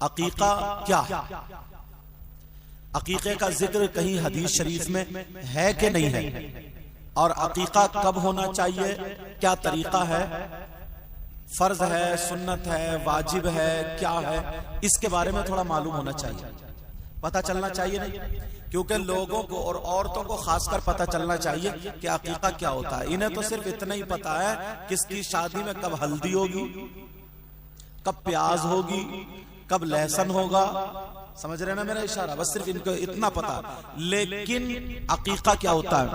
عقیقہ کیا ہے؟ عقیقے کا ذکر کہیں حدیث شریف میں ہے کہ نہیں ہے؟ اور عقیقہ کب ہونا چاہیے؟ کیا طریقہ ہے؟ فرض ہے، سنت ہے، واجب ہے، کیا ہے؟ اس کے بارے میں تھوڑا معلوم ہونا چاہیے، پتہ چلنا چاہیے نہیں؟ کیونکہ لوگوں کو اور عورتوں کو خاص کر پتہ چلنا چاہیے کہ عقیقہ کیا ہوتا ہے۔ انہیں تو صرف اتنا ہی پتا ہے کس کی شادی میں کب ہلدی ہوگی، کب پیاز ہوگی، کب لہسن ہوگا، سمجھ رہے نا میرا اشارہ؟ بس صرف ان کو اتنا پتا۔ لیکن عقیقہ کیا ہوتا ہے؟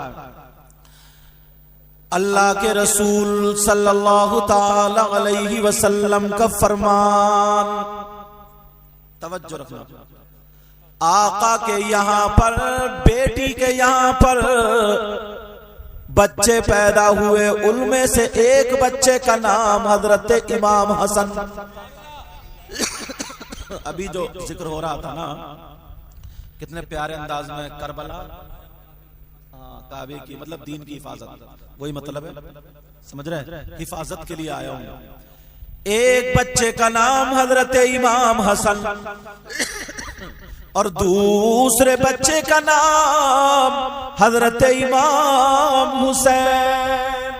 اللہ کے رسول صلی اللہ تعالی علیہ وسلم کا فرمان، توجہ رکھنا، آقا کے یہاں پر، بیٹی کے یہاں پر بچے پیدا ہوئے، ان میں سے ایک بچے کا نام حضرت امام حسن، ابھی جو ذکر ہو رہا تھا نا کتنے پیارے انداز میں، کربلا، کعبے کی مطلب دین کی حفاظت، وہی مطلب ہے، سمجھ رہے ہیں؟ حفاظت کے لیے آیا ہوں۔ ایک بچے کا نام حضرت امام حسن اور دوسرے بچے کا نام حضرت امام حسین۔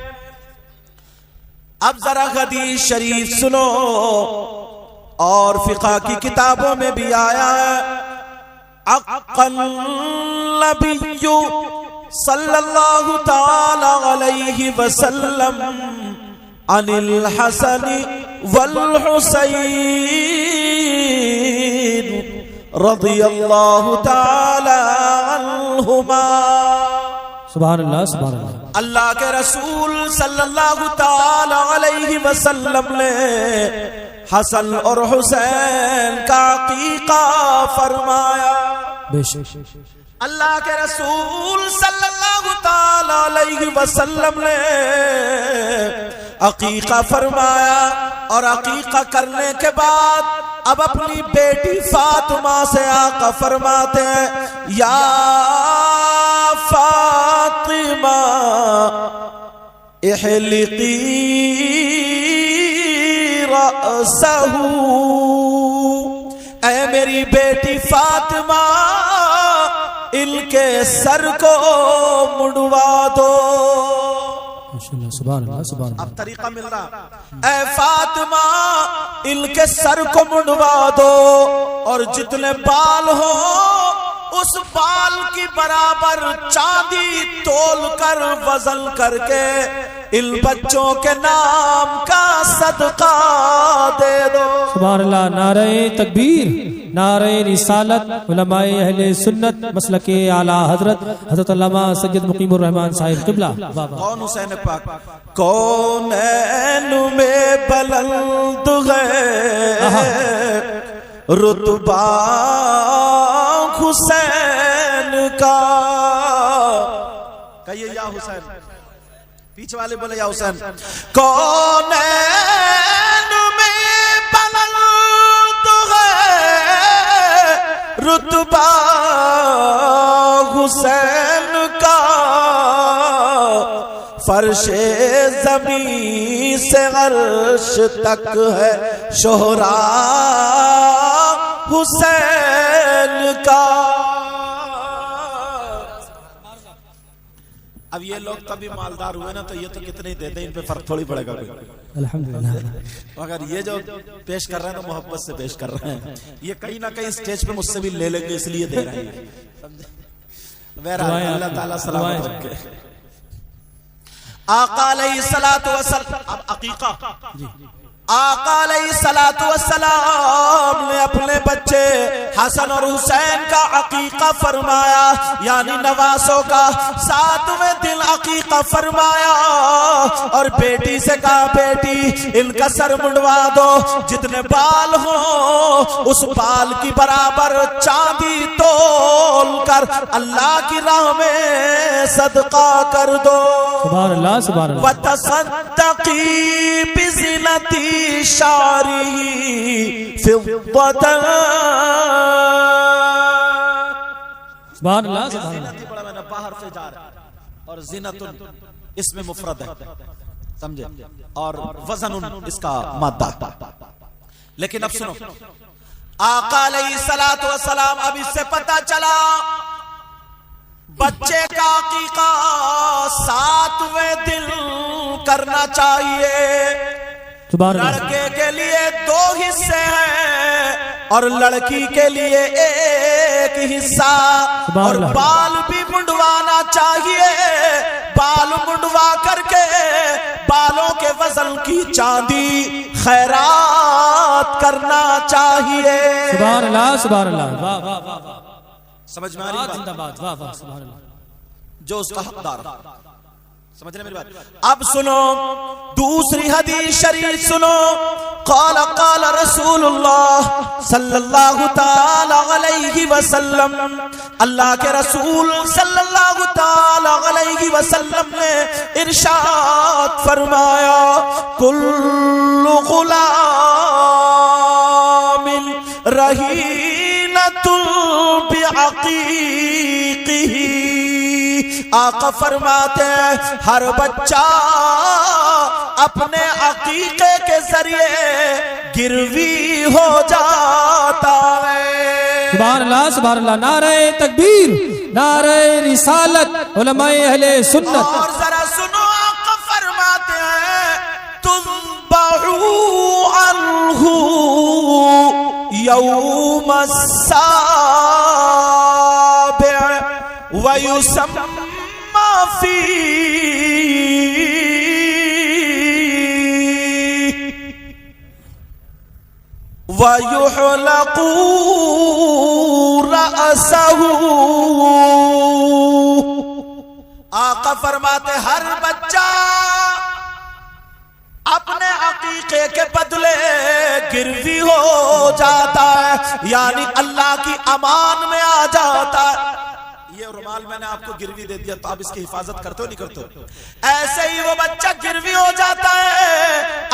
اب ذرا حدیث شریف سنو، اور فقہ کی کتابوں میں بھی آیا ہے، عقل نبی صلی اللہ تعالی علیہ وسلم عن الحسن والحسین رضی اللہ تعالی عنہما۔ سبحان اللہ، سبحان اللہ۔ اللہ کے رسول صلی اللہ تعالی علیہ وسلم نے حسن اور حسین کا عقیقہ فرمایا۔ بے شک اللہ کے رسول صلی اللہ تعالی علیہ وسلم نے عقیقہ فرمایا، اور عقیقہ کرنے کے بعد اب اپنی بیٹی فاطمہ سے آقا فرماتے ہیں، یا فاطمہ احلقی رأسہ، اے میری بیٹی فاطمہ ان کے سر کو مڑوا دو۔ سبحان اللہ، سبحان اللہ۔ اب طریقہ مل رہا، اے فاطمہ ان کے سر کو مڑوا دو، اور جتنے بال ہو اس بال کی برابر چاندی تول کر وزن کر کے ان بچوں کے نام کا صدقہ دے دو۔ سبحان اللہ، نعرہ تکبیر، نعرہ رسالت، علماء اہل سنت مسلک اعلی حضرت حضرت علامہ سید مقیم الرحمن صاحب قبلہ۔ کون حسین پاک؟ کونین میں بلند ہے رتبہ حسین کا، کہیے یا حسین، پیچھے والے بولے یا حسین۔ کونین میں بلند ہے رتبہ حسین کا، فرش زمین سے عرش تک ہے شہرا حسین کا۔ اب یہ لوگ تبھی مالدار ہوئے نا، تو یہ تو کتنے دے دیں، ان پہ فرق تھوڑی پڑے گا کوئی، الحمدللہ۔ مگر یہ جو پیش کر رہے ہیں تو محبت سے پیش کر رہے ہیں، یہ کہیں نہ کہیں سٹیج پہ مجھ سے بھی لے لیں گے، اس لیے دے رہے ہیں۔ بہرحال اللہ تعالیٰ سلامت رکھے۔ آقا علیہ الصلوۃ والسلام، اب عقیقہ، آقا علیہ الصلوۃ والسلام نے اپنے بچے حسن اور حسین کا عقیقہ فرمایا، یعنی نواسوں کا 7ویں دن عقیقہ فرمایا، اور بیٹی سے کہا بیٹی ان کا سر منڈوا دو، جتنے بال ہوں اس بال کی برابر چاندی تول کر اللہ کی راہ میں صدقہ کر دو۔ سبحان اللہ، سبحان اللہ۔ وتصدقی بزینتی شاری فضة، سبحان اللہ، سبحان اللہ۔ زینتی بڑا میں نے باہر سے جا رہا، اور زینت اس میں مفرد ہے، سمجھے، اور وزن اس کا مادہ۔ لیکن اب سنو، آقا علیہ الصلوۃ والسلام اب اس سے پتہ چلا بچے کا عقیقہ 7ویں دن کرنا چاہیے. لڑکے کے لیے 2 حصے ہیں اور لڑکی کے لیے 1 حصہ. اور بال بھی منڈوانا چاہیے. بال منڈوا کر کے بالوں کے وزن کی چاندی خیرات کرنا چاہیے. سبحان اللہ سبحان اللہ. واہ واہ واہ واہ. سمجھ میں آ رہی زندہ باد. واہ واہ سبحان اللہ. جو اس کا حقدار. سمجھ رہے میری بات. اب سنو دوسری حدیث شریف سنو. قال قال رسول اللہ صلی اللہ تعالی علیہ وسلم. اللہ کے رسول صلی اللہ تعالی علیہ وسلم نے ارشاد فرمایا کل غلام رہینۃ بعقیقہ. آقا فرماتے ہیں ہر بچہ اپنے عقیقے کے ذریعے گروی ہو جاتا ہے. سبحان اللہ سبحان اللہ. نعرہ تکبیر نعرہ رسالت علماء اہل سنت. اور ذرا سنو آقا فرماتے ہیں تنبعوا عنہ یوم السابع ویسمى وَيُحْلَقُ رَأْسَهُ. آقا فرماتے ہر بچہ اپنے عقیقے کے بدلے گروی ہو جاتا ہے یعنی اللہ کی امان میں آ جاتا ہے. یہ رومال میں نے آپ کو گروی دے دیا تو آپ اس کی حفاظت کرتے ہو نہیں کرتے ہو؟ ایسے ہی وہ بچہ گروی ہو جاتا ہے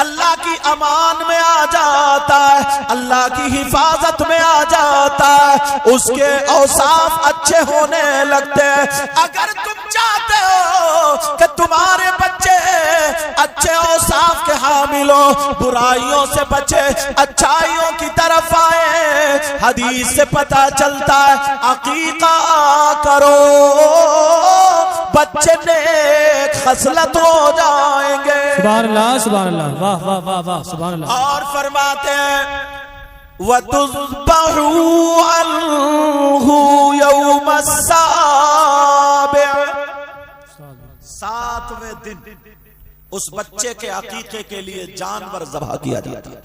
اللہ کی امان میں آ جاتا ہے اللہ کی حفاظت میں آ جاتا ہے اس کے اوصاف اچھے ہونے لگتے ہیں. اگر تم چاہتے ہو کہ تمہارے بچے اچھے اوصاف کے حامل ہو برائیوں سے بچے اچھائیوں کی طرف آئے حدیث سے پتہ چلتا ہے عقیقہ کرو بچے نیک خصلت ہو جائیں گے. سبحان اللہ سبحان اللہ. واہ واہ واہ واہ سبحان اللہ. اور فرماتے ہیں وَتُذْبَحُوا عَنْهُ يَوْمَ السَّابِعِ. 7ویں دن اس بچے کے عقیقے کے لیے جانور ذبح کیا جاتا ہے.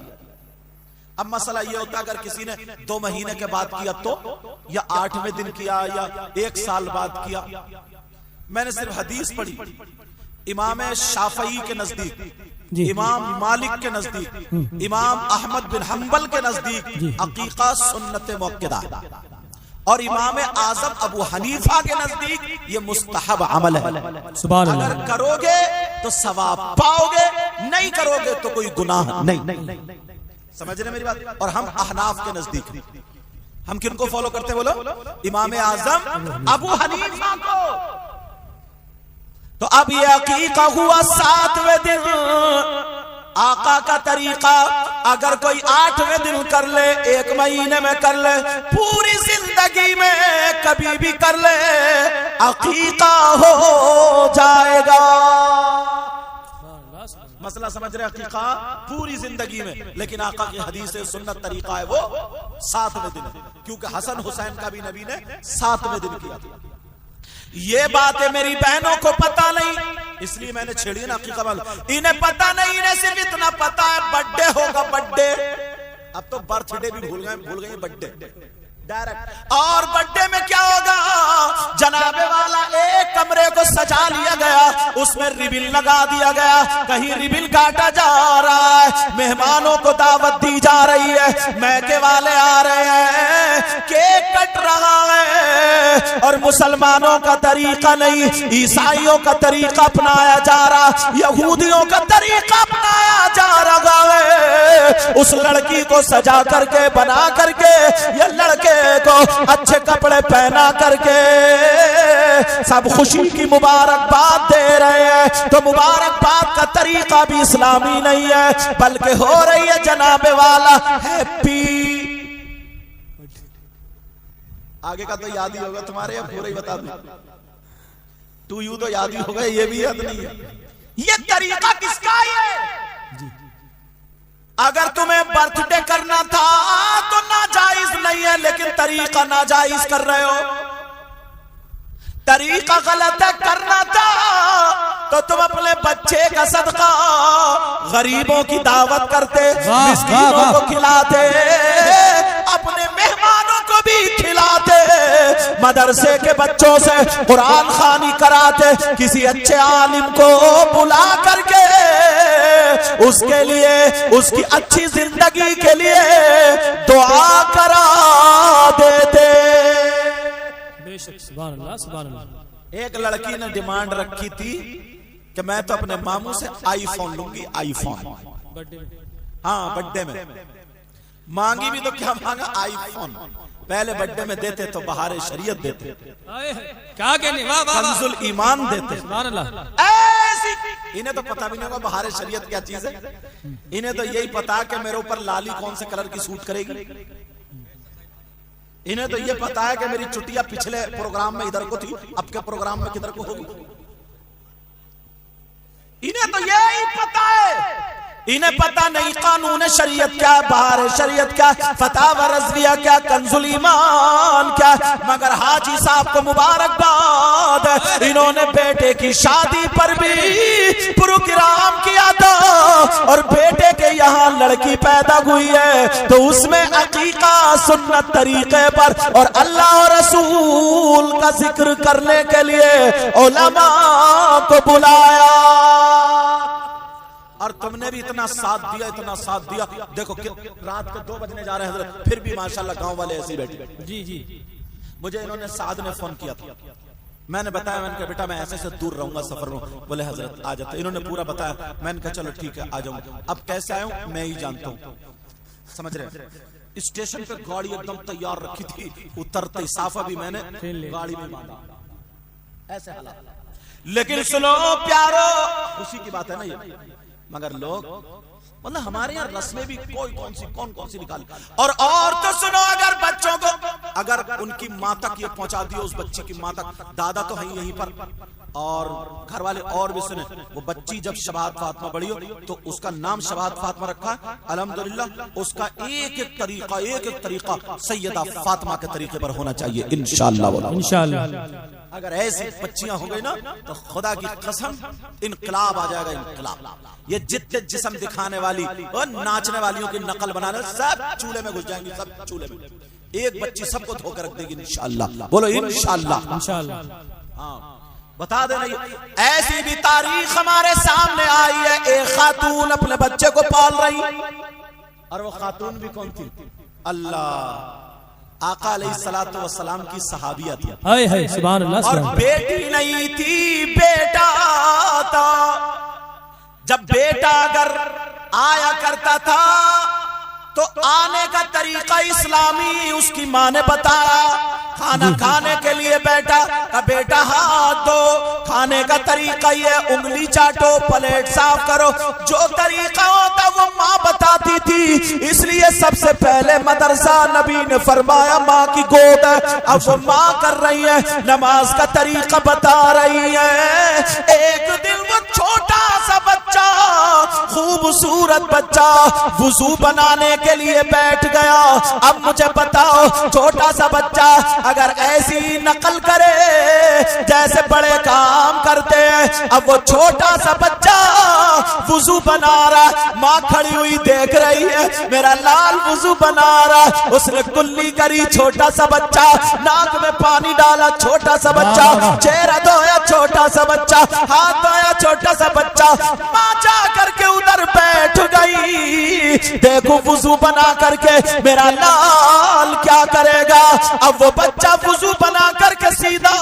اب مسئلہ یہ ہوتا ہے اگر کسی نے 2 مہینے کے بعد کیا تو یا 8ویں دن کیا یا 1 سال بعد کیا. میں نے صرف حدیث پڑھی امام شافعی کے نزدیک امام مالک کے نزدیک امام احمد بن حنبل کے نزدیک عقیقہ سنت موقدہ اور امام اعظم ابو حنیفہ کے نزدیک یہ مستحب عمل ہے. سبحان اللہ. اگر کرو گے تو ثواب پاؤ گے نہیں کرو گے تو کوئی گناہ نہیں. سمجھ رہے میری بات. اور ہم احناف کے نزدیک ہم کن کو فالو کرتے ہیں بولو امام اعظم ابو حنیفہ کو. تو اب یہ عقیقہ ہوا 7ویں دن. آقا کا طریقہ اگر کوئی 8ویں دن کر لے 1 مہینے میں کر لے پوری زندگی میں کبھی بھی کر لے عقیقہ ہو جائے گا. مسئلہ سمجھ رہے عقیقہ پوری زندگی میں. لیکن آقا کی حدیث سنت طریقہ ہے وہ 7ویں دن کیونکہ حسن حسین کا بھی نبی نے 7ویں دن کیا تھا. یہ باتیں میری بہنوں کو پتہ نہیں اس لیے میں نے چھیڑی نا عقیقہ والا. انہیں پتہ نہیں انہیں صرف اتنا پتہ ہے بڈے ہوگا بڈے. اب تو برتھ ڈے بھی بھول گئے بڈے ڈائریکٹ. اور بڈے میں کیا ہوگا جناب والا ایک کمرے کو سجا لیا گیا اس میں ریبن لگا دیا گیا کہیں ریبن کاٹا جا رہا ہے مہمانوں کو دعوت دی جا رہی ہے میکے والے آ رہے ہیں کیک کٹ رہا ہے. اور مسلمانوں کا طریقہ نہیں عیسائیوں کا طریقہ اپنایا جا رہا یہودیوں کا طریقہ اپنایا جا رہا ہے. اس لڑکی کو سجا کر کے بنا کر کے یہ لڑکے کو اچھے کپڑے پہنا کر کے سب خوشی کی مبارکباد دے رہے ہیں. تو مبارکباد کا طریقہ بھی اسلامی نہیں ہے بلکہ ہو رہی ہے جناب والا ہیپی آگے کا تو یاد ہی ہوگا تمہارے، یا پورا ہی بتا دوں؟ ٹو یو تو یاد ہی ہوگا، یہ بھی یاد نہیں ہے۔ یہ طریقہ کس کا ہے؟ اگر تمہیں برتھ ڈے کرنا تھا تو ناجائز نہیں ہے، لیکن طریقہ ناجائز کر رہے ہو۔ طریقہ غلط ہے، کرنا تھا تو تم اپنے بچے کا صدقہ غریبوں کی دعوت کرتے، مسکینوں کو کھلاتے، اپنے مہمانوں کو بھی کھلاتے، مدرسے کے بچوں سے قرآن خوانی کراتے، کسی اچھے عالم کو بلا کر کے اس کے لیے، اس کی اچھی زندگی کے لیے دعا کرا دیتے۔ بے شک، سبحان اللہ سبحان اللہ۔ ایک لڑکی نے ڈیمانڈ رکھی تھی کہ میں تو اپنے ماموں سے آئی فون لوں گی، آئی فون۔ ہاں بڈے میں مانگی بھی تو کیا مانگا؟ آئی فون۔ پہلے بڈے میں دیتے تو بہار شریعت دیتے، کیا کہنے، واہ واہ، کنز الایمان دیتے، سبحان اللہ۔ ایسی انہیں تو پتہ بھی نہیں ہوگا بہار شریعت کیا چیز ہے، انہیں تو یہی پتا کہ میرے اوپر لالی کون سے کلر کی سوٹ کرے گی، انہیں تو یہ پتا ہے کہ میری چٹیا پچھلے پروگرام میں ادھر کو تھی، اب کے پروگرام میں کدھر کو ہوگی، انہیں تو یہی پتا ہے۔ انہیں پتا نہیں قانون شریعت کیا، بہار شریعت کیا، فتاوی رضویہ کیا، کنز الایمان کیا، مگر حاجی صاحب کو مبارکباد، انہوں نے بیٹے کی شادی پر بھی پروگرام کیا تھا، اور بیٹے کے یہاں لڑکی پیدا ہوئی ہے تو اس میں عقیقہ سنت طریقے پر اور اللہ اور رسول کا ذکر کرنے کے لیے علماء کو بلایا، اور تم نے بھی اتنا ساتھ دیا، اتنا ساتھ دیا۔ دیکھو رات کے 2 بجنے جا رہے ہیں حضرت، پھر بھی ماشاءاللہ گاؤں والے ایسے بیٹھے۔ جی جی، مجھے انہوں نے سعد نے فون کیا تھا، میں نے بتایا، میں نے کہا بیٹا میں ایسے سے دور رہوں گا سفر میں، بولے حضرت آ جاتے، انہوں نے پورا بتایا، میں نے کہا چلو ٹھیک ہے آ جاؤں گا۔ اب کیسے آیا ہوں میں ہی جانتا ہوں، سمجھ رہے ہیں؟ اسٹیشن پہ گاڑی ایک دم تیار رکھی تھی، اترتے صافہ بھی میں نے گاڑی میں باندھا، ایسے حالات۔ لیکن سنو پیارو، خوشی کی بات ہے نا یہ، مگر لوگ مطلب ہمارے یہاں رسمیں بھی کون سی نکال، اور تو سنو، اگر بچوں کو اگر ان کی ماں تک یہ پہنچا دیو، اس بچی کی ماں تک، دادا تو ہے یہیں پر اور گھر والے اور بھی سنیں، وہ بچی جب شباہت فاطمہ بڑی ہو تو اس کا نام شباہت فاطمہ رکھا ہے، الحمدللہ اس کا ایک ایک طریقہ سیدہ فاطمہ کے طریقے پر ہونا چاہیے انشاءاللہ۔ انشاءاللہ اگر ایسی بچیاں ہو گئی نا تو خدا کی قسم انقلاب آ جائے گا، انقلاب۔ یہ جتنے جسم دکھانے والی اور ناچنے والیوں کی نقل بنانے سب چولہے میں گھس جائیں گی، سب چولہے میں، ایک بچی سب کو دھو کر رکھ دے گی انشاءاللہ، بولو انشاءاللہ۔ انشاءاللہ ہاں بتا دے نہیں، ایسی بھی تاریخ ہمارے سامنے آئی ہے، ایک خاتون اپنے بچے کو پال رہی، اور وہ خاتون بھی کون تھی؟ اللہ آقا علیہ الصلوۃ والسلام کی صحابیہ تھی، ہائے ہائے سبحان اللہ، اور بیٹی نہیں تھی بیٹا تھا۔ جب بیٹا اگر آیا کرتا تھا تو آنے کا طریقہ اسلامی اس کی ماں نے بتایا، کھانا کھانے کے لیے بیٹا ہاتھ دو، کھانے کا طریقہ یہ انگلی چاٹو، پلیٹ صاف کرو، جو طریقہ ہوتا وہ ماں بتاتی تھی، اس لیے سب سے پہلے مدرسہ نبی نے فرمایا ماں کی گود ہے، اب وہ ماں کر رہی ہے، نماز کا طریقہ بتا رہی ہے۔ ایک دن وہ چھوٹا سا بچہ، خوبصورت بچہ وضو بنانے کے لیے بیٹھ گیا۔ اب مجھے بتاؤ چھوٹا سا بچہ اگر ایسی نقل کرے جیسے بڑے کام کرتے ہیں، اب وہ چھوٹا سا بچہ وضو بنا رہا، ماں کھڑی ہوئی دیکھ رہی ہے، میرا لال وضو بنا رہا، اس نے کلی کری، چھوٹا سا بچہ ناک میں پانی ڈالا، چھوٹا سا بچہ چہرہ دھویا، چھوٹا سا بچہ ہاتھ دھویا، چھوٹا سا بچہ، ماں جا کر کے ادھر بیٹھ گئی، دیکھو وضو بنا کر کے میرا لال کیا کرے گا۔ اب وہ بچہ وضو بنا کر کے سیدھا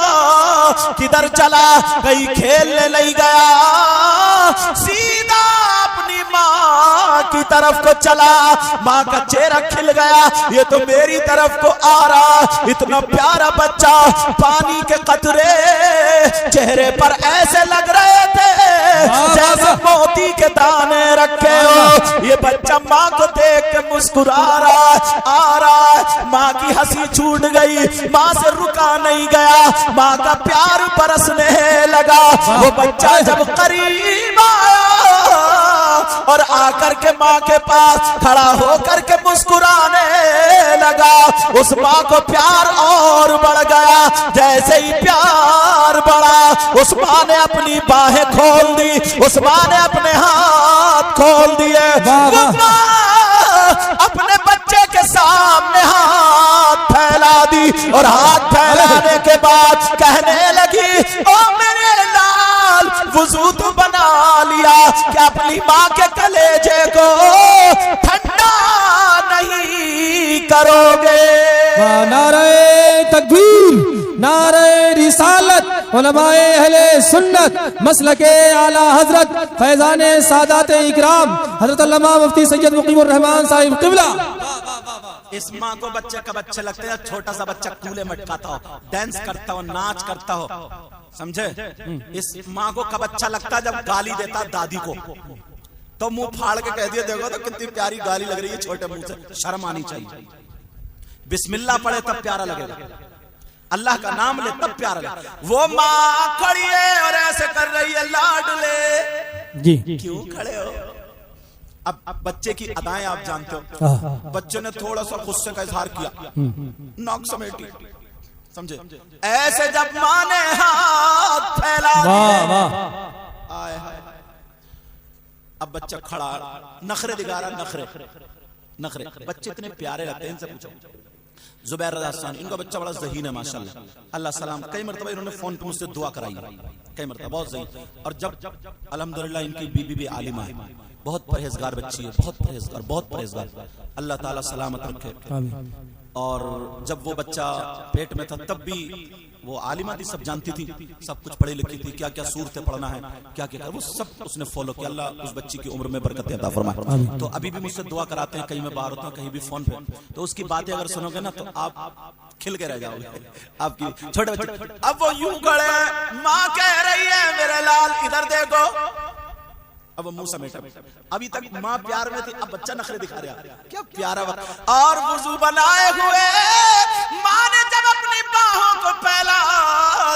کدھر چلا، کہیں کھیلنے نہیں گیا، سیدھا اپنی ماں کی طرف کو چلا۔ ماں کا چہرہ کھل گیا، یہ تو میری طرف کو آ رہا، اتنا پیارا بچہ، پانی کے قطرے چہرے پر ایسے لگ رہے تھے جیسے موتی کے دانے رکھے ہو. یہ بچہ ماں کو دیکھ کے مسکرا رہا ہے, آ رہا ہے. ماں کی ہنسی چھوٹ گئی, ماں سے رکا نہیں گیا, ماں کا پیار برسنے لگا. وہ بچہ جب قریب آیا اور آ کر کے ماں کے پاس کھڑا ہو کر کے مسکرانے لگا, اس ماں کو پیار اور بڑھ گیا. جیسے ہی پیار بڑھا, اس ماں نے اپنی باہیں کھول دی, اس ماں نے اپنے ہاتھ کھول دیے. وہ ماں اپنے بچے کے سامنے ہاتھ پھیلا دی, اور ہاتھ پھیلانے کے بعد کہنے لگی, او میرے لال وضو تو بنا لیا, کہ اپنی ماں کے کلیجے کو ٹھنڈا نہیں کرو گے. نعرہ تکبیر, نعرہ رسالت, علماء اہل سنت مسلک اعلی حضرت فیضان سادات اکرام حضرت علامہ مفتی سید مقیم الرحمان صاحب قبلہ. اس ماں کو بچے کب اچھے لگتے ہیں؟ چھوٹا سا بچہ کولے مٹکاتا ہو, ڈانس کرتا ہو, ناچ کرتا ہو, سمجھے؟ اس ماں کو کب اچھا لگتا ہے؟ جب گالی دیتا دادی کو تو منہ پھاڑ کے کہہ دیا, دیکھو تو کتنی پیاری گالی لگ رہی ہے چھوٹے منہ سے, شرم آنی چاہیے. بسم اللہ پڑھے تب پیارا لگے گا, اللہ کا نام لے تب پیارا لگے. وہ ماں کھڑی ہے اور ایسے کر رہی ہے لاڈلے. جی کیوں کھڑے ہو؟ اب بچے کی ادائیں آپ جانتے ہو, بچے نے تھوڑا سا غصے کا اظہار کیا, ناک سمیٹی, سمجھے؟ ایسے جب ماں نے ہاتھ پھیلا دیے, اب بچہ کھڑا نخرے دکھا رہا, نخرے. بچے اتنے پیارے لگتے ہیں, ان سے پوچھو. زبیر رضا ثانی, ان کا بچہ بڑا ذہین ہے ماشاءاللہ, اللہ سلام. کئی مرتبہ انہوں نے فون پہ مجھ سے دعا کرائی, کئی مرتبہ, بہت ذہین. اور جب الحمدللہ ان کی بیوی بھی عالمہ ہے, بہت پرہیزگار بچی ہے, بہت پرہیزگار. اللہ تعالیٰ سلامت رکھے. اور جب وہ بچہ پیٹ میں تھا تب بھی وہ عالمہ تھی, سب جانتی تھی, سب کچھ پڑھی لکھی تھی, کیا کیا صورتیں پڑھنا ہے, کیا کیا, وہ سب اس نے فالو کیا. اللہ اس بچی کی عمر میں برکت عطا فرمائے. تو ابھی بھی مجھ سے دعا کراتے ہیں, کہیں میں باہر ہوتا ہوں, کہیں بھی فون پہ, تو اس کی باتیں اگر سنو گے نا تو آپ کھل کے رہ جاؤ گے, آپ کی چھوٹے بچے. اب وہ یوں کھڑے, ماں کہہ رہی ہے میرے لال ادھر دیکھو, اب وہ منہ سمیٹا. ابھی تک ماں پیار میں تھی, اب بچہ نخرے دکھا رہا, کیا پیارا وقت. اور وضو بنائے ہوئے ماں نے جب اپنی باہوں کو پھیلا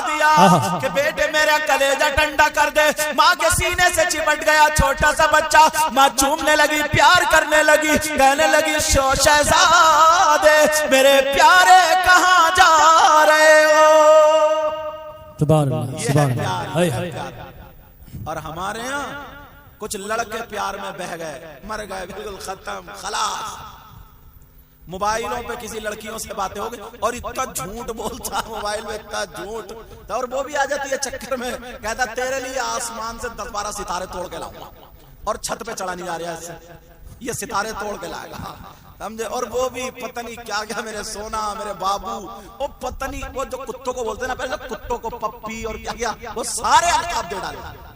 دیا کہ بیٹے میرا کلیجہ ٹھنڈا کر دے, ماں کے سینے سے چپٹ گیا چھوٹا سا بچہ. ماں چومنے لگی, پیار کرنے لگی, کہنے لگی, شہزادے میرے پیارے کہاں جا رہے ہو. سبحان اللہ, سبحان اللہ. اور ہمارے ہاں کچھ لڑکے پیار میں بہ گئے, مر گئے, بالکل ختم, خلاص. موبائلوں پہ کسی لڑکیوں سے باتیں ہو گئی, اور اتنا جھوٹ بولتا موبائل میں, اتنا جھوٹ. اور وہ بھی آ جاتی ہے چکر میں, کہتا تیرے لیے آسمان سے 10-12 ستارے توڑ کے لاؤں گا, اور چھت پہ چڑھا نہیں جا رہا ہے, یہ ستارے توڑ کے لائے گا, سمجھے. اور وہ بھی پتہ نہیں کیا کیا, میرے سونا, میرے بابو, وہ پتہ نہیں, وہ جو کتوں کو بولتے ہیں نا پہلے, کتوں کو پپی اور کیا کیا, وہ سارے القاب دے ڈالے.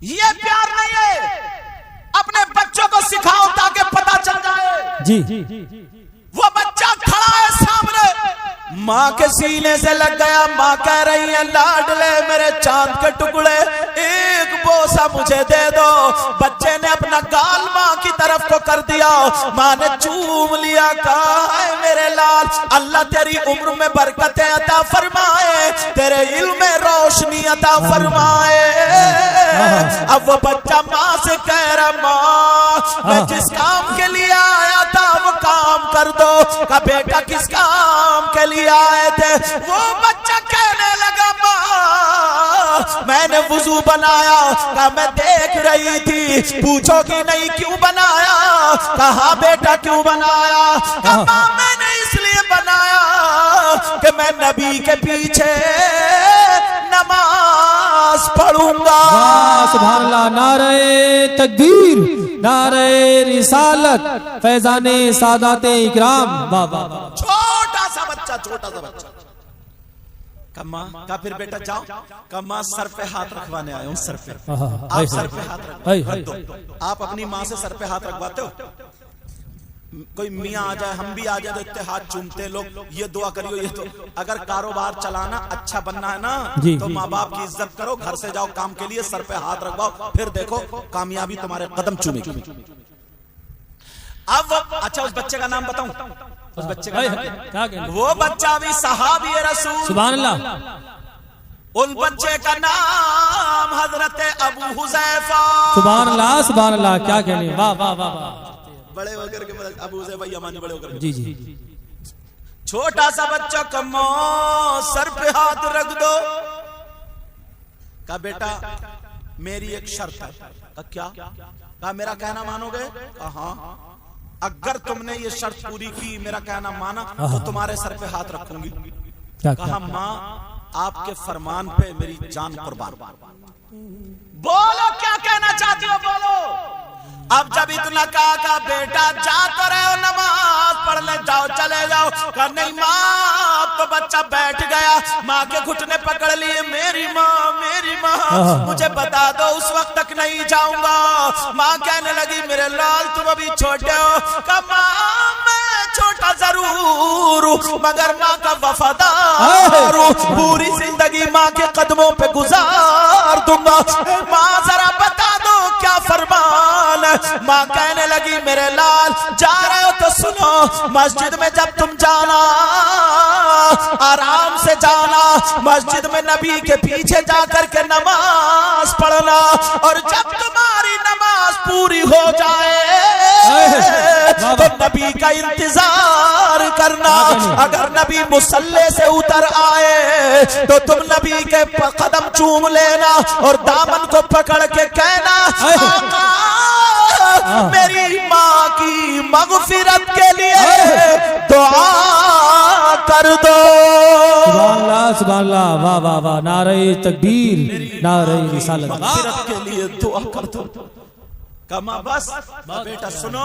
یہ پیار نہیں ہے. اپنے بچوں کو سکھاؤ تاکہ پتہ چل جائے. جی وہ بچہ کھڑا ہے سامنے, ماں کے سینے سے لگ گیا. ماں کہہ رہی ہے, لاڈلے میرے چاند کے ٹکڑے, ایک بوسہ مجھے دے دو. بچے نے اپنا گال ماں کی طرف کو کر دیا, ماں نے چوم لیا, کہا ہے میرے لال اللہ تیری عمر میں برکتیں عطا فرمائے, تیرے علم میں روشنی عطا فرمائے. اب وہ بچہ ماں سے کہہ رہا, ماں میں جس کام کے لیے آیا تھا وہ کام کر دو. کہا بیٹا کس کام کے لیے آئے تھے؟ وہ بچہ کہنے لگا, ماں میں نے وضو بنایا. کہا میں دیکھ رہی تھی. پوچھو کہ نہیں کیوں بنایا؟ کہا بیٹا کیوں بنایا؟ کہا ماں میں نے اس لیے بنایا کہ میں نبی کے پیچھے نماز پڑھوں گا. سبحان اللہ. نعرہ تکبیر, نعرہ رسالت, فیضان سادات اکرام. چھوٹا سا بچہ کما کا پھر بیٹا جاؤ, کما سر پہ ہاتھ رکھوانے آئے ہوں. سر پہ آپ سر پہ ہاتھ رکھ دو. آپ اپنی ماں سے سر پہ ہاتھ رکھواتے ہو؟ کوئی میاں آ جائے ہم بھی آ جائے تو اتنے ہاتھ چومتے لوگ یہ دعا کریو یہ تو اگر کاروبار چلانا اچھا بننا ہے نا تو ماں باپ کی عزت کرو گھر سے جاؤ کام کے لیے سر پہ ہاتھ رکھواؤ پھر دیکھو کامیابی تمہارے قدم چومے گی اب اچھا اس بچے کا نام بتاؤں اس بچے کا نام وہ بچہ بھی صحابی رسول سبحان اللہ ان بچے کا نام حضرت ابو حذیفہ سبحان اللہ کیا کہنے واہ واہ واہ بڑے ہو کر کے ابو حذیفہ یمانی بڑے ہو کر کے جی جی چھوٹا سا بچہ کمو سر پہ ہاتھ رکھ دو کہا بیٹا میری ایک شرط ہے کہا کیا کہا میرا کہنا مانو گے کہا ہاں اگر تم نے یہ شرط پوری کی میرا کہنا مانا تو تمہارے سر پہ ہاتھ رکھوں گی کہا ماں آپ کے فرمان پہ میری جان قربان بولو کیا کہنا چاہتی ہو بولو اب جب اتنا کہا بیٹا جا تو رہے ہو نماز پڑھ لے جاؤ چلے جاؤ کہا نہیں ماں اب تو بچہ بیٹھ گیا ماں کے گھٹنے پکڑ لیے میری ماں مجھے بتا دو اس وقت تک نہیں جاؤں گا ماں کہنے لگی میرے لال تم ابھی چھوٹے ہو کہا ماں میں چھوٹا ضرور مگر ماں کا وفادار پوری زندگی ماں کے قدموں پہ گزار دوں گا ماں ذرا بتا دو کیا فرمان ماں کہنے لگی میرے لال جا رہے ہو تو سنو مسجد میں جب تم جانا آرام سے جانا مسجد میں نبی کے پیچھے جا کر کے نماز پڑھنا اور جب تمہاری نماز پوری ہو جائے تو نبی کا انتظار کرنا اگر نبی مصلی سے اتر آئے تو تم نبی کے قدم چوم لینا اور دامن کو پکڑ کے کہنا آقا میری ماں کی مغفرت کے لیے دعا کر دو سبحان اللہ واہ واہ واہ نعرہ تکبیر نعرہ رسالت مغفرت کے لیے دعا کر دو کہا بس بیٹا سنو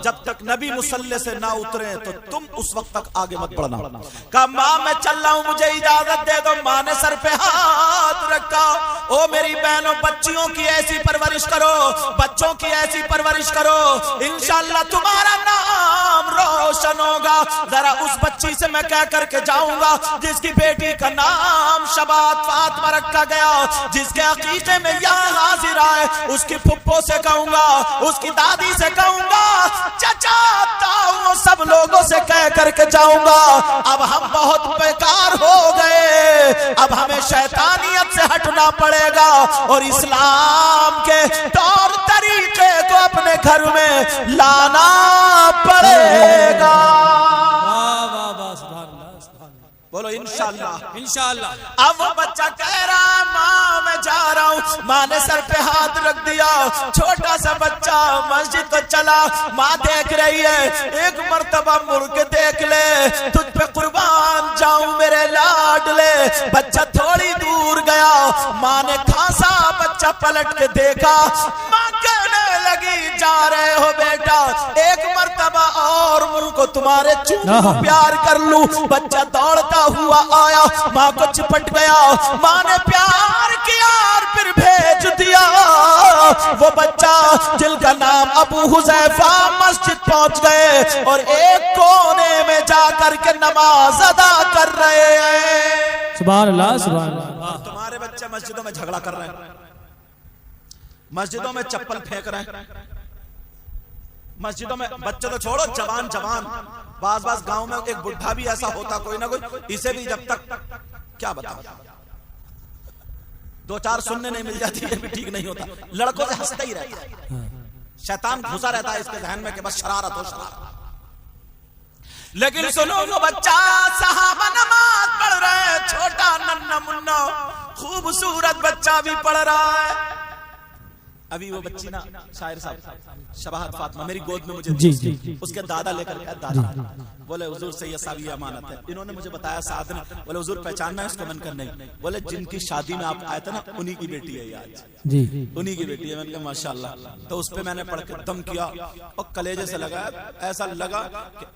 جب تک نبی مصلی سے نہ اترے تو تم اس وقت تک آگے مت بڑھنا کہا ماں میں چل رہا ہوں مجھے اجازت دے دو ماں نے سر پہ ہاتھ رکھا او میری بہنوں بچیوں کی ایسی پرورش کرو بچوں کی ایسی پرورش کرو انشاءاللہ تمہارا نام روشن ہوگا ذرا اس بچی سے میں کہہ کر کے جاؤں گا جس کی بیٹی کا نام شبات فاطمہ رکھا گیا جس کے عقیقے میں یہاں حاضر آئے اس کی پھپھو سے کہوں گا اس کی دادی سے کہوں گا چچا تاؤں سب لوگوں سے کہہ کر کے جاؤں گا اب ہم بہت بیکار ہو گئے اب ہمیں شیطانیت سے ہٹنا پڑے گا اور اسلام کے طور طریقے کو اپنے گھر میں لانا پڑے گا بولو انشاءاللہ اب وہ بچہ کہہ رہا ماں میں جا رہا ہوں ماں نے سر پہ ہاتھ رکھ دیا چھوٹا سا بچہ مسجد کو چلا ماں دیکھ رہی ہے ایک مرتبہ مڑ کے دیکھ لے تجھ پہ قربان جاؤں میرے لاڈلے بچہ تھوڑی دور گیا ماں نے کھانسا بچہ پلٹ کے دیکھا ماں کہنے لگی جا رہے ہو بیٹا ایک مرتبہ اور مڑ کو تمہارے چوم پیار کر لوں بچہ دوڑتا ہوا آیا ماں کو چپٹ گیا ماں نے پیار کیا اور پھر بھیج دیا وہ بچہ جن کا نام ابو حذیفہ مسجد پہنچ گئے اور ایک کونے میں جا کر کے نماز ادا کر رہے ہیں سبحان اللہ سبحان اللہ تمہارے بچے مسجدوں میں جھگڑا کر رہے ہیں مسجدوں میں چپل پھینک رہے ہیں مسجدوں میں بچے تو چھوڑو جوان بعض گاؤں میں ایک بڑھا بھی ایسا ہوتا کوئی نہ کوئی اسے بھی جب تک کیا بتاؤ دو چار سننے نہیں مل جاتی ہے بھی ٹھیک نہیں ہوتا لڑکوں سے ہنستا ہی رہتا ہے شیطان گھسا رہتا ہے اس کے ذہن میں کہ بس شرارت ہو شرارت لیکن سنو وہ بچہ صحابہ نماز پڑھ رہے ہیں چھوٹا ننھا منہ خوبصورت بچہ بھی پڑھ رہا ہے ابھی وہ بچی نا شاعر صاحب شباہت فاطمہ میری گود میں مجھے اس کے دادا لے کر گیا دادا بولے حضور سے یہ سب یہ امانت ہے انہوں نے مجھے بتایا ساتھ نے بولے حضور پہچاننا ہے اس کو من کر نہیں بولے جن کی شادی میں آپ آئے تھے نا انہی کی بیٹی ہے یہ آج انہی کی بیٹی ہے میں نے کہا ماشاءاللہ تو اس پہ میں نے پڑھ کے دم کیا اور کلیجے سے لگا ایسا لگا کہ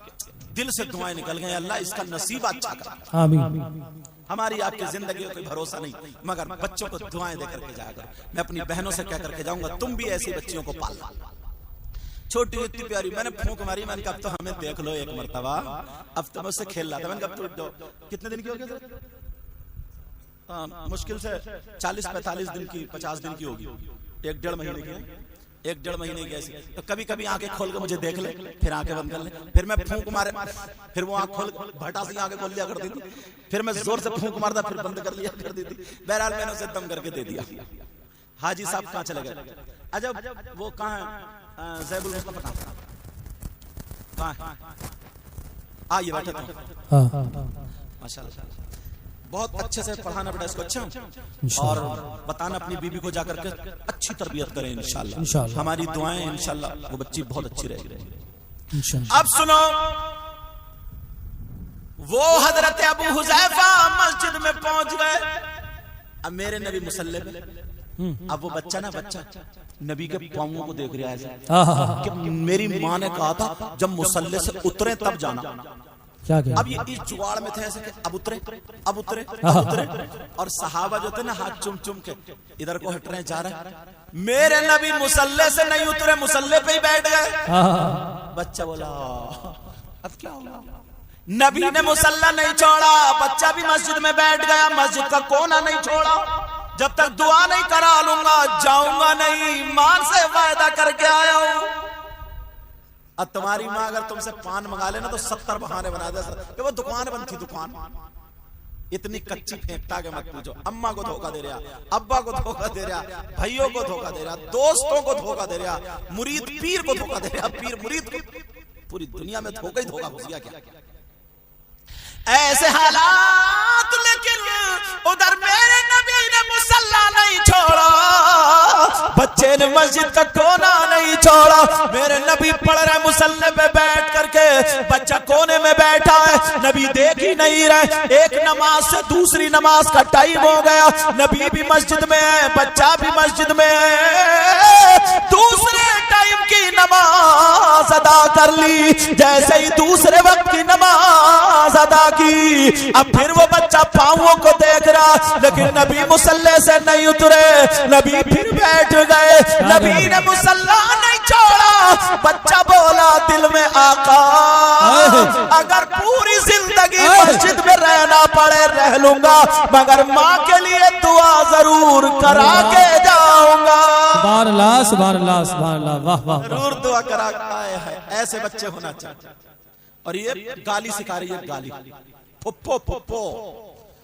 دل سے دعائیں نکل گئے اللہ اس کا نصیب اچھا کر آمین ہماری آپ کی زندگی کا کوئی بھروسہ نہیں مگر بچوں کو دعائیں دے کر کے جائے گا میں اپنی بہنوں سے کہہ کر کے جاؤں گا تم بھی ایسی بچیوں کو پالنا چھوٹی اتنی پیاری. میں نے پھونک ماری, میں نے کہا اب تو ہمیں دیکھ لو ایک مرتبہ, اب تو مجھ سے کھیل رہا تھا. میں نے کہا اب تو کتنے دن کی ہو گیا, مشکل سے 40-45 دن کی 50 دن کی ہوگی, 1-1.5 مہینے کی, 1-1.5 مہینے کی ایسی. تو کبھی کبھی آنکھیں کھول کے مجھے دیکھ لے, پھر آنکھیں بند کر لے, پھر میں پھونک مارے, پھر وہ آنکھ کھول بھٹا سی آنکھیں کھول لیا کرتی تھی, پھر میں زور سے پھونک مارتا, پھر بند کر لیا کرتی تھی. بہرحال میں نے اسے دم کر کے دے دیا. حاجی صاحب کہاں چلے گئے؟ عجب وہ کہاں ہے زیب المصطفیٰ, کہاں ہے؟ یہ بیٹھے تھے. ماشاءاللہ بہت اچھے سے پڑھانا بیٹا اس کو, اچھا, اور بتانا اپنی بیوی کو جا کر کے اچھی تربیت کریں انشاءاللہ. ہماری دعائیں انشاءاللہ وہ بچی بہت اچھی رہے گی. اب سنو, وہ حضرت ابو حذیفہ مسجد میں پہنچ گئے. اب میرے نبی مصلی پہ, اب وہ بچہ نا بچہ نبی کے پاؤں کو دیکھ رہا ہے کہ میری ماں نے کہا تھا جب مصلی سے اترے تب جانا. اب یہ اس جواڑ میں تھے ایسے کہ اب اترے اب اترے اب اترے, اور صحابہ جو تھے نا ہاتھ چم چم کے ادھر کو ہٹ رہے جا رہے. میرے نبی مصلی سے نہیں اترے, مصلی پہ ہی بیٹھ گئے. بچہ بولا اب کیا ہوگا, نبی نے مصلی نہیں چھوڑا, بچہ بھی مسجد میں بیٹھ گیا, مسجد کا کونا نہیں چھوڑا. جب تک دعا نہیں کرا لوں گا جاؤں گا نہیں, ماں سے وعدہ کر کے آیا ہوں. اب تمہاری ماں اگر تم سے پان منگا لینا تو 70 بہانے بنا دے کہ وہ دکان بند تھی, دکان اتنی کچی پھینکتا کہ مت پوچھو. اماں کو دھوکہ دے رہا, ابا کو دھوکہ دے رہا, بھائیوں کو دھوکہ دے رہا, دوستوں کو دھوکہ دے رہا, مرید پیر کو دھوکہ دے رہا, پیر مرید کو. پوری دنیا میں دھوکہ ہی دھوکہ گھس گیا کیا ایسے حالات. لیکن ادھر میرے نبی نے مصلی نہیں چھوڑا, بچے نے مسجد کا کونا نہیں چھوڑا. میرے نبی پڑھ رہے مصلی پہ بیٹھ کر کے, بچہ کونے میں بیٹھا ہے, نبی دیکھ ہی نہیں رہے. ایک نماز سے دوسری نماز کا ٹائم ہو گیا, نبی بھی مسجد میں ہے, بچہ بھی مسجد میں ہے. دوسرے ٹائم کی نماز ادا کر لی, جیسے ہی دوسرے وقت کی نماز ادا کی, اب پھر وہ بچہ پاؤں کو دیکھ رہا, لیکن نبی مصلی سے نہیں اترے. نبی پھر بیٹھ گئے, نبی نے مصلی نہیں چھوڑا. بچہ بولا دل میں آقا اگر پوری زندگی مسجد میں رہنا پڑے رہ لوں گا, مگر ماں کے لیے دعا ضرور کرا کے جاؤں گا. سبحان اللہ سبحان اللہ سبحان اللہ, واہ واہ, ضرور دعا کرا کے ہے. ایسے بچے ہونا چاہیے. اور یہ گالی سکھا رہی ہے, گالی پھپھو پھپھو,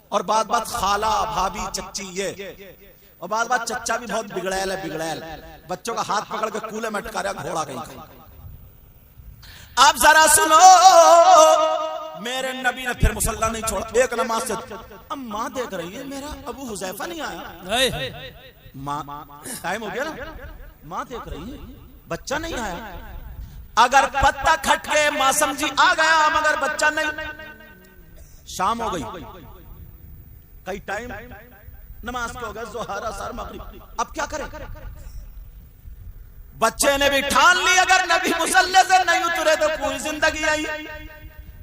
اور بات بات خالہ بھابھی چچی, یہ اور بات بات چچا بھی بہت بگڑیل ہے, بگڑیل. بچوں کا ہاتھ پکڑ کے کولے میں اٹکا رہا گھوڑا کہیں. آپ ذرا سنو, میرے نبی نے پھر مصلی نہیں چھوڑا, ایک نماز سے. اب ماں دیکھ رہی ہے میرا ابو حذیفہ نہیں آیا, ماں ٹائم ہو گیا نا, ماں دیکھ رہی ہے بچہ نہیں آیا. اگر پتہ کھٹ کے ماں سمجھی آ گیا مگر بچہ نہیں. شام ہو گئی, کئی ٹائم نماز کے ہو گئے, ظہر اثر مغرب. اب کیا کرے, بچے نے بھی ٹھان لی اگر نبی مصلی سے نہیں اترے تو پوری زندگی آئی,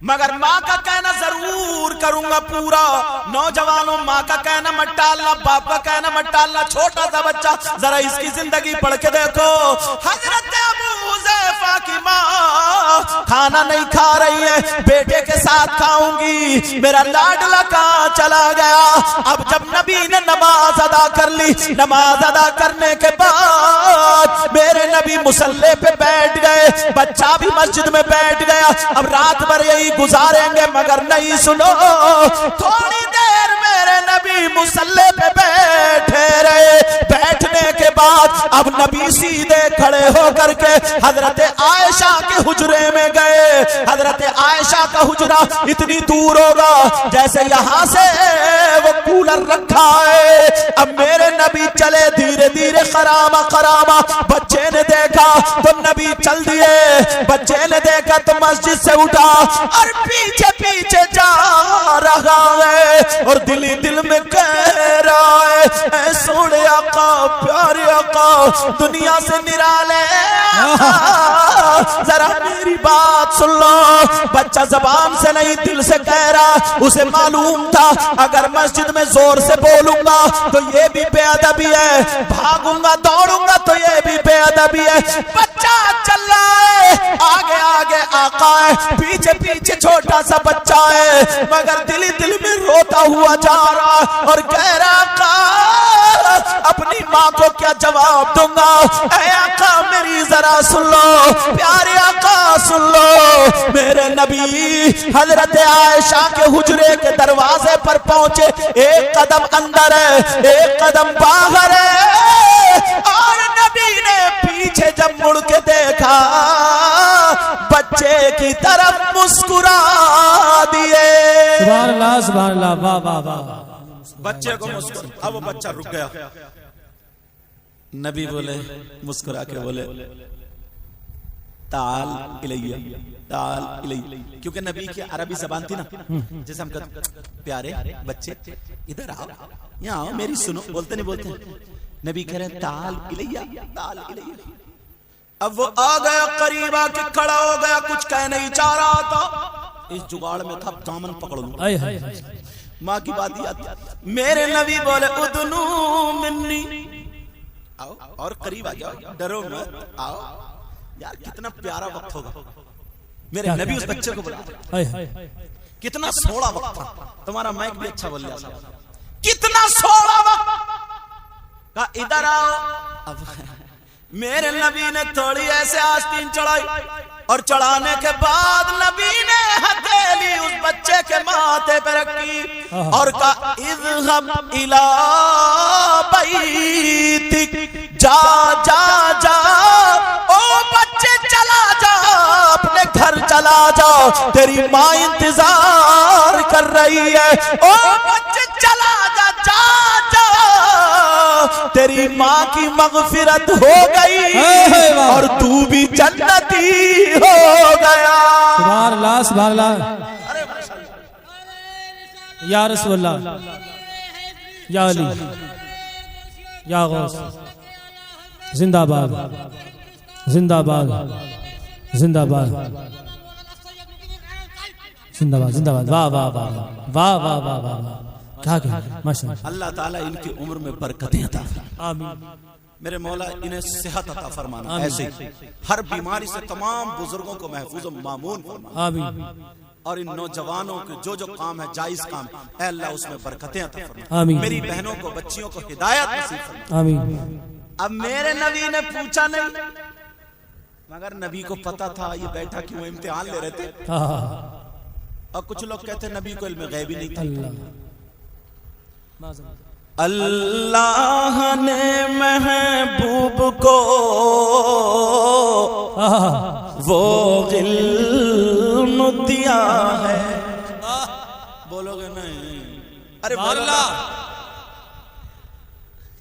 مگر ماں کا کہنا ضرور کروں گا پورا. نوجوانوں ماں کا کہنا مت ٹالنا, باپ کا کہنا مت ٹالنا. چھوٹا سا بچہ ذرا اس کی زندگی پڑھ کے دیکھو. حضرت ابو حذیفہ کی ماں کھانا نہیں کھا رہی ہے, بیٹے کے ساتھ کھاؤں گی, میرا لاڈلا کہاں چلا گیا. اب جب نبی نے نماز ادا کر لی, نماز ادا کرنے کے بعد میرے نبی مصلی پہ بیٹھ گئے, بچہ بھی مسجد میں بیٹھ گیا. اب رات بھر یہی گزاریں گے مگر نہیں. سنو, تھوڑی دیر میرے نبی مصلی پہ بیٹھے رہے. بیٹھنے کے بعد اب نبی سیدھے کھڑے ہو کر کے حضرت عائشہ کے حجرے میں گئے. حضرت عائشہ کا حجرہ اتنی دور ہوگا جیسے یہاں سے وہ کولر رکھا ہے. اب میرے نبی چلے دھیرے دھیرے, خرامہ خرامہ. بچے نے دیکھا تو نبی چل دیے, بچے نے دیکھا تو مسجد سے اٹھا اور پیچھے پیچھے جا رہا ہے, اور دل ہی دل میں کہہ رہا ہے اے سونے آقا, پیارے آقا, دنیا سے نرالے ذرا میری بات سن لو. بچہ زبان سے نہیں دل سے کہہ رہا, اسے معلوم تھا اگر مسجد میں زور سے بولوں گا تو یہ بھی بے ادبی ہے, بھاگوں گا دوڑوں گا تو یہ بھی بے ادبی ہے. بچہ چل رہا ہے، آگے آگے آقا ہے، پیچھے پیچھے چھوٹا سا بچہ ہے، مگر دل ہی دل میں روتا ہوا جا رہا اور کہہ رہا آقا اپنی ماں کو کیا جواب دوں گا؟ اے آقا میری ذرا سن لو، پیارے آقا سن لو، میرے نبی حضرت عائشہ کے حجرے کے دروازے پر پہنچے، ایک قدم اندر ہے ایک قدم باہر ہے، اور نبی نے پیچھے جب مڑ کے دیکھا بچے کی طرف مسکرا دیے۔ سبحان اللہ سبحان اللہ، واہ واہ واہ، بچے کو مسکرا، اب وہ بچہ رک گیا، نبی بولے مسکرا کے بولے تعال الیہ تعال الیہ، کیونکہ نبی کی عربی زبان تھی نا، جیسے ہم کہتے پیارے بچے ادھر آؤ، یہاں آؤ میری سنو، بولتے نہیں بولتے، نبی کہہ رہے ہیں تعال الیہ تعال الیہ۔ اب وہ آ گیا، قریب آ کے کھڑا ہو گیا، کچھ کہہ نہیں چاہ رہا تھا، اس جگاڑ میں تھا دامن پکڑ لوں، ماں کی بات یاد، میرے نبی بولے ادنو منی، آؤ اور قریب آ جاؤ، ڈرو مت، آؤ۔ یار کتنا پیارا وقت ہوگا، میرے نبی اس بچے کو بلا، کتنا سوڑا وقت تھا، تمہارا مائک بھی اچھا بول رہا، کتنا سوڑا وقت، کہا ادھر آؤ۔ اب میرے نبی نے تھوڑی ایسے آستین چڑھائی، اور چڑھانے کے بعد نبی نے ہتھیلی اس بچے کے ماتھے پہ رکھی اور کہا اذهب الى بیتک، جا جا جا او بچے چلا جا، اپنے گھر چلا جا، تیری ماں انتظار کر رہی ہے، او بچے چلا جا جا جا، تیری ماں کی مغفرت ہو گئی اور تو بھی جنتی ہو گیا۔ سبحان اللہ سبحان اللہ، یا رسول اللہ، یا علی، یا غوث، زندہ باد زندہ باد زندہ باد زندہ باد زندہ باد، واہ واہ واہ واہ واہ واہ واہ، کہا کہ ماشاءاللہ، اللہ تعالیٰ ان کی عمر میں برکتیں عطا فرمائے، آمین، میرے مولا انہیں صحت عطا فرمانا، ایسے ہر بیماری سے تمام بزرگوں کو محفوظ و مامون فرمانا، آمین، اور ان نوجوانوں کے جو جو کام ہے جائز کام، اے اللہ اس میں برکتیں عطا فرما، آمین، میری بہنوں کو بچیوں کو ہدایت نصیب فرما، آمین۔ اب میرے نبی نے پوچھا نہیں، مگر نبی کو پتا تھا یہ بیٹھا کیوں امتحان لے رہے تھے، اور کچھ لوگ کہتے ہیں نبی کو علم غیبی نہیں تھا۔ اللہ نے محبوب کو وہ علم دیا ہے، بولو گے نہیں؟ ارے بولو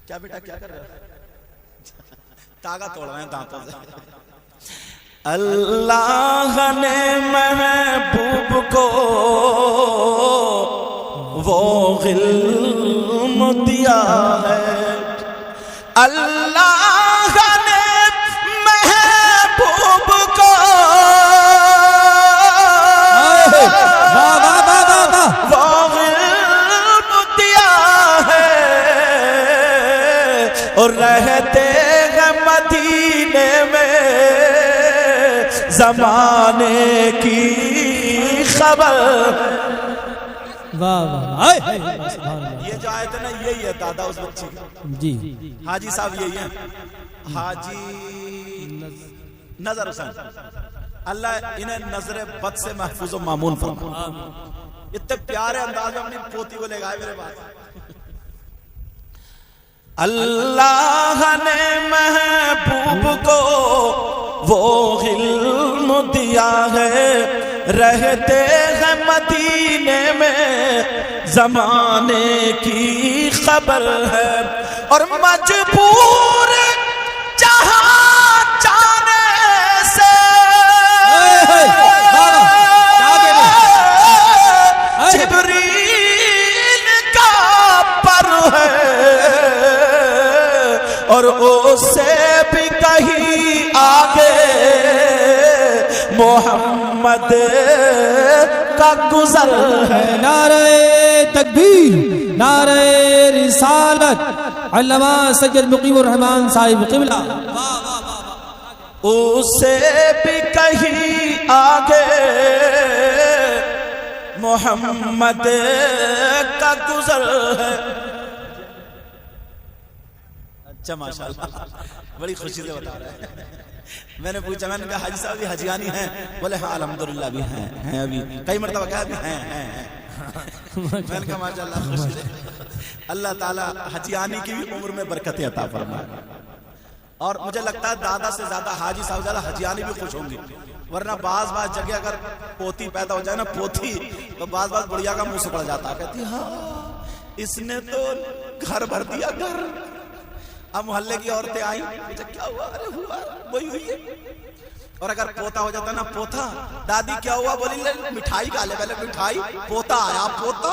کیا بیٹا کیا کر رہے ہیں؟ تاغا توڑ رہے ہیں دانتوں سے۔ اللہ نے محبوب کو وہ علم دیا ہے، اللہ نے محبوب کو وہ علم دیا ہے، اور رہتے ہیں مدینے میں زمانے کی خبر۔ یہ جو آیت ہے نا یہی ہے دادا اس بچے کی، جی حاجی صاحب یہی ہے، حاجی نظر حسین، اللہ انہیں نظر بد سے محفوظ و معمون فرما، اتنے پیارے انداز میں اپنی پوتی کو لے گئے میرے پاس۔ اللہ نے محبوب کو وہ علم دیا ہے، رہتے ہیں مدینے میں زمانے کی خبر ہے، اور مجبور جہاں جانے سے جبریل کا پر ہے، اور اس سے بھی کہیں آگے محمد کا گزر ہے۔ نعرہ تکبیر، نعرہ رسالت، علامہ سید مقیم الرحمان صاحب قبلہ، اسے بھی کہیں آگے محمد کا گزر ہے. اچھا ماشاءاللہ بڑی خوشی سے بتا رہا ہے. میں نے پوچھا، میں نے کہا حاجی صاحب بھی حجیانی ہیں؟ بولے ہاں الحمدللہ بھی ہیں ابھی کئی مرتبہ کہا بھی ہیں. میں نے کہا ماشاءاللہ خوشی سے. اللہ تعالی حجیانی کی بھی عمر میں برکت عطا فرمائے. اور مجھے لگتا ہے دادا سے زیادہ حاجی صاحب زیادہ حجیانی بھی خوش ہوں گی، ورنہ بعض جگہ اگر پوتی پیدا ہو جائے نا پوتی، تو بعض بڑھیا کا منہ سکڑ جاتا ہے. کہتی ہاں اس نے تو گھر بھر دیا گھر. اب محلے کی عورتیں آئیں، کیا ہوا؟ ارے ہوا وہی ہوئی ہے. اور اگر پوتا ہو جاتا نا پوتا، دادی کیا ہوا؟ بولی لے مٹھائی کھا لے. پہلے مٹھائی، پوتا آیا پوتا.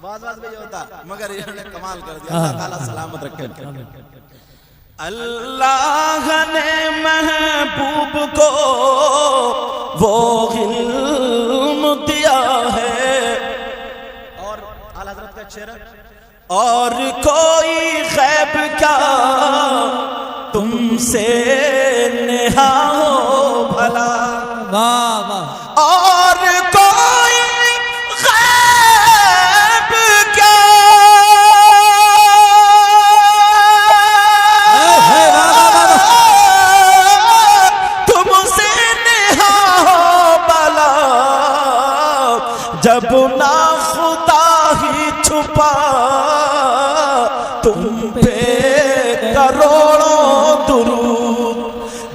بعض بھی یہ ہوتا، مگر انہوں نے کمال کر دیا. اللہ تعالیٰ سلامت رکھے. اللہ نے محبوب کو وہ علم دیا ہے. اور اعلی حضرت کا شعر، اور کوئی غیب کا تم سے نہا ہو بھلا. واہ واہ. اور کوئی غیب کیا تم سے نہا ہو بھلا، جب نہ خدا ہی چھپا تم پہ کروڑوں درود.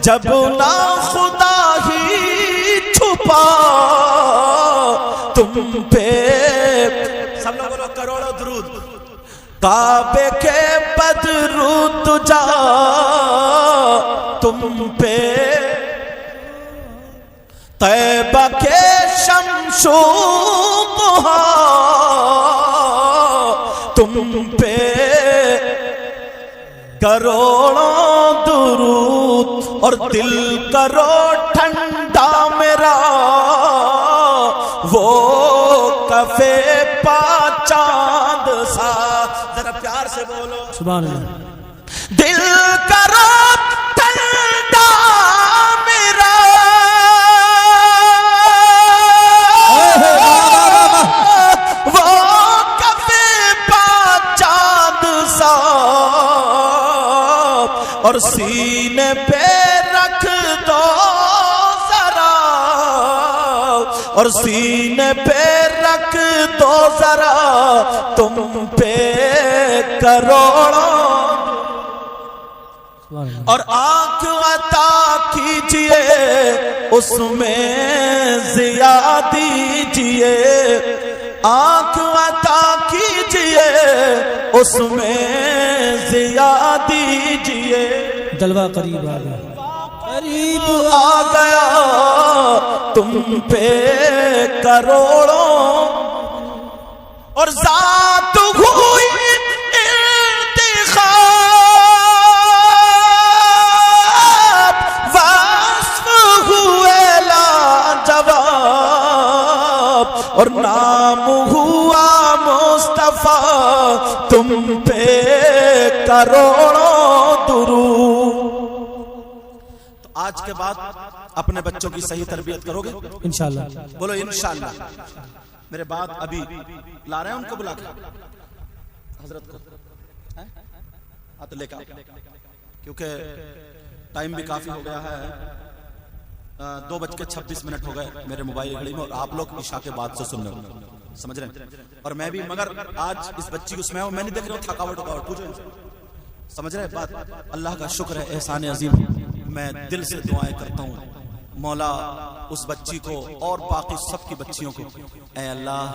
جب نہ خدا ہی چھپا تم پہ، سب لوگ بولو کروڑوں درود. کعبے کے بدرو تجا تم پہ، طیبہ کے شمس و ضحا تم پہ کروڑوں درود. اور دل کرو ٹھنڈا میرا وہ کفے پا چاند سا. ذرا پیار سے بولو سبحان اللہ. دل کرو ٹھنڈا میرا وہ کفے پا چاند سا. اور سینے پہ رکھ دو ذرا، اور سینے پہ رکھ دو ذرا تم پہ کروڑوں. اور آنکھ عطا کیجئے اس میں ضیا دیجئے. آنکھ عطا کیجئے اس میں ضیا دیجئے. جلوہ قریب آ گیا، قریب آ گیا تم پہ کروڑوں. اور ذات ہوئی انتخاب، وصف ہوئے لاجواب، اور نام ہوا مصطفیٰ تم پہ کروڑوں درود. تو آج کے بعد اپنے بچوں کی صحیح تربیت کرو گے انشاءاللہ. بولو انشاءاللہ. میرے بعد ابھی لا رہے ہیں ان کو بلا کے حضرت کو، تو لے کے کیونکہ ٹائم بھی کافی ہو گیا ہے. 2:26 ہو گئے میرے موبائل گھڑی میں، اور آپ لوگ عشاء کے بعد سے سن رہے ہو، سمجھ رہے ہیں. اور میں بھی، مگر آج اس بچی کو میں نہیں دیکھ رہا ہوں تھکاوٹ پوچھو، سمجھ رہے بات. اللہ کا شکر ہے، احسان عظیم. میں دل سے دعائیں کرتا ہوں مولا اس بچی کو اور باقی سب کی بچیوں کو، اے اللہ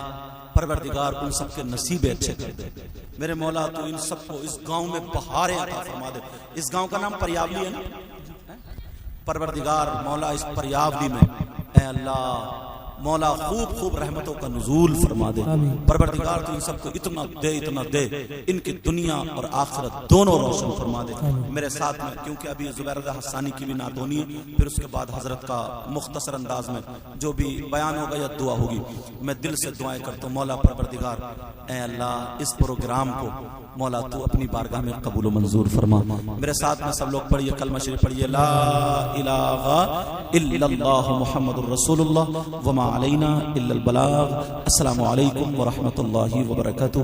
پروردگار ان سب کے نصیب اچھے کر دے. میرے مولا تو ان سب کو اس گاؤں میں بہاریں عطا فرما دے. اس گاؤں کا نام پریاولی ہے نا. پروردگار مولا اس پریاولی میں اے اللہ مولا خوب رحمتوں کا نزول فرما دے. پروردگار تو ان سب کو اتنا دے ان کی دنیا اور آخرت دونوں روشن فرما دے. میرے ساتھ میں کیونکہ ابھی زبیر رضا حسانی کی بھی نعت ہونی ہے، پھر اس کے بعد حضرت کا مختصر انداز میں جو بھی بیان ہوگا یا دعا ہوگی، میں دل سے دعائیں کرتا ہوں مولا پروردگار اے اللہ اس پروگرام کو مولا تو اپنی بارگاہ میں قبول و منظور فرما. میرے ساتھ میں سب لوگ پڑھیے کلمہ شریف پڑھیے, لا الہ الا اللہ محمد الرسول اللہ وما علینا الا البلاغ. السلام علیکم ورحمۃ اللہ وبرکاتہ.